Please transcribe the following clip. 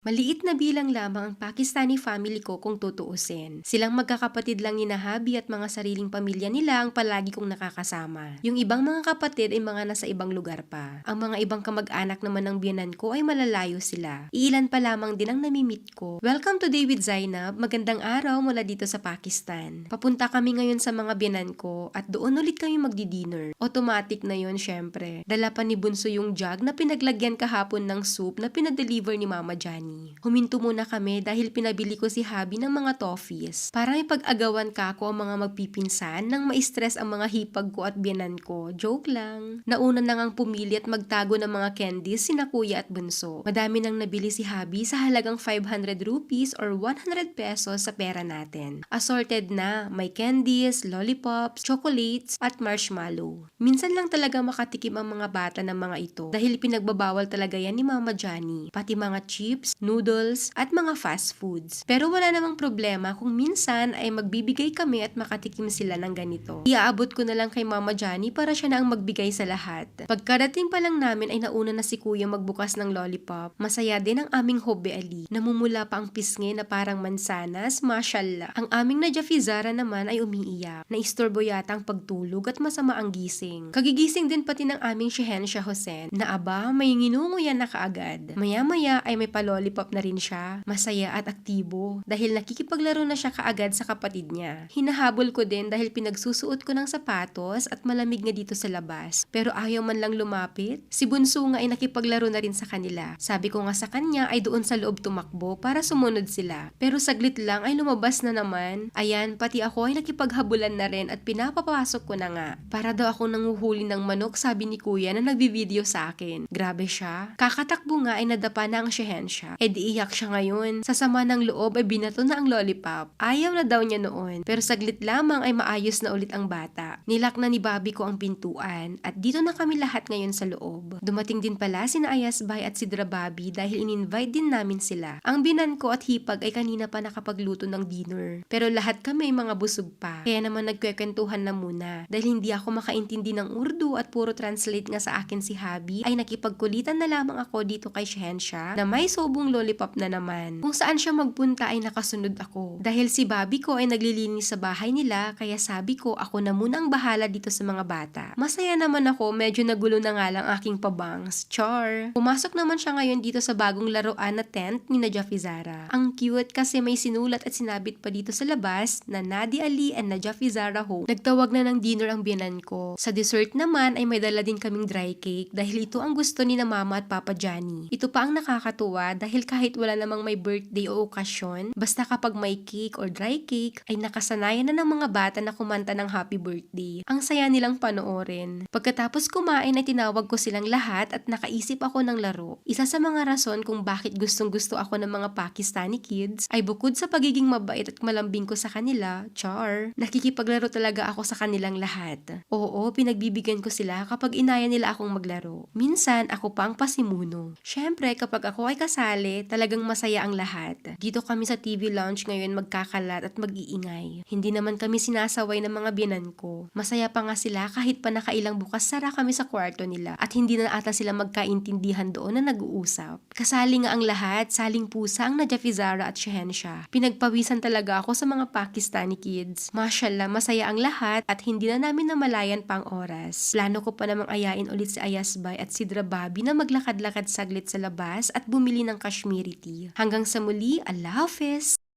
Maliit na bilang lamang ang Pakistani family ko kung tutuusin. Silang magkakapatid lang ni Nahabi at mga sariling pamilya nila ang palagi kong nakakasama. Yung ibang mga kapatid ay mga nasa ibang lugar pa. Ang mga ibang kamag-anak naman ng biyenan ko ay malalayo sila. Iilan pa lamang din ang namimit ko. Welcome to Day with Zainab. Magandang araw mula dito sa Pakistan. Papunta kami ngayon sa mga biyenan ko at doon ulit kami magdi-dinner. Automatic na yon syempre. Dala pa ni Bunso yung jug na pinaglagyan kahapon ng soup na pinadeliver ni Mama Jani. Huminto muna kami dahil pinabili ko si Habi ng mga toffees. Para may pag-agawan ka ako ang mga magpipinsan nang ma-stress ang mga hipag ko at biyanan ko. Joke lang. Nauna na ngang pumili at magtago ng mga candies sina Kuya at Bunso. Madami nang nabili si Habi sa halagang 500 rupees or 100 pesos sa pera natin. Assorted na, may candies, lollipops, chocolates at marshmallow. Minsan lang talaga makatikim ang mga bata ng mga ito dahil pinagbabawal talaga yan ni Mama Jani. Pati mga chips, noodles, at mga fast foods. Pero wala namang problema kung minsan ay magbibigay kami at makatikim sila ng ganito. Iaabot ko na lang kay Mama Jani para siya na ang magbigay sa lahat. Pagkarating pa lang namin ay nauna na si Kuya magbukas ng lollipop. Masaya din ang aming Hobby Ali. Namumula pa ang pisngi na parang mansanas, mashallah. Ang aming Najafizara naman ay umiiyak. Naistorbo yata ang pagtulog at masama ang gising. Kagigising din pati ng aming Shehensha Hussein na aba may nginunguyan na kaagad. Maya-maya ay may lollipop na rin siya, masaya at aktibo dahil nakikipaglaro na siya kaagad sa kapatid niya. Hinahabol ko din dahil pinagsusuot ko ng sapatos at malamig nga dito sa labas. Pero ayaw man lang lumapit. Si Bunso nga ay nakipaglaro na rin sa kanila. Sabi ko nga sa kanya ay doon sa loob tumakbo para sumunod sila. Pero saglit lang ay lumabas na naman. Ayan, pati ako ay nakipaghabulan na rin at pinapapasok ko na nga. Para daw ako nanguhuli ng manok, sabi ni Kuya na nagbi-video sa akin. Grabe siya. Kakatakbo nga ay nadapa na ang Shehensha. Di iyak siya ngayon. Sa sama ng loob ay binato na ang lollipop. Ayaw na daw niya noon. Pero saglit lamang ay maayos na ulit ang bata. Nilak na ni Bobby ko ang pintuan at dito na kami lahat ngayon sa loob. Dumating din pala sina Ayasbay at Sidra Bobby dahil in-invite din namin sila. Ang binan ko at hipag ay kanina pa nakapagluto ng dinner. Pero lahat kami ay mga busog pa. Kaya naman nagkwekwentuhan na muna. Dahil hindi ako makaintindi ng Urdu at puro translate nga sa akin si Habi ay nakipagkulitan na lamang ako dito kay Shehensha na may sobong lollipop na naman. Kung saan siya magpunta ay nakasunod ako. Dahil si Bobby ko ay naglilinis sa bahay nila kaya sabi ko ako na muna ang bahala dito sa mga bata. Masaya naman ako, medyo nagulo na nga lang aking pabangs. Char! Pumasok naman siya ngayon dito sa bagong laruan na tent ni Najafizara. Ang cute kasi may sinulat at sinabit pa dito sa labas na Nadi Ali and Najafizara Home. Nagtawag na ng dinner ang biyanan ko. Sa dessert naman ay may dala din kaming dry cake dahil ito ang gusto ni na Mama at Papa Johnny. Ito pa ang nakakatuwa dahil kahit wala namang may birthday o okasyon, basta kapag may cake or dry cake, ay nakasanayan na ng mga bata na kumanta ng happy birthday. Ang saya nilang panoorin. Pagkatapos kumain ay tinawag ko silang lahat at nakaisip ako ng laro. Isa sa mga rason kung bakit gustong gusto ako ng mga Pakistani kids ay bukod sa pagiging mabait at malambing ko sa kanila, char, nakikipaglaro talaga ako sa kanilang lahat. Oo, pinagbibigyan ko sila kapag inaya nila akong maglaro. Minsan, ako pa ang pasimuno. Syempre, kapag ako ay kasali, talagang masaya ang lahat. Dito kami sa TV lounge ngayon magkakalat at mag-iingay. Hindi naman kami sinasaway ng mga biyanan ko. Masaya pa nga sila kahit pa nakailang bukas sara kami sa kwarto nila at hindi na ata sila magkaintindihan doon na nag-uusap. Kasali nga ang lahat, saling pusa ang Najafizara at Shehensha. Pinagpawisan talaga ako sa mga Pakistani kids. Mashallah, masaya ang lahat at hindi na namin namalayan pang oras. Plano ko pa namang ayain ulit si Ayasbay at Sidra Bobby na maglakad-lakad saglit sa labas at bumili ng Kashmiri tea. Hanggang sa muli, Allah Hafiz!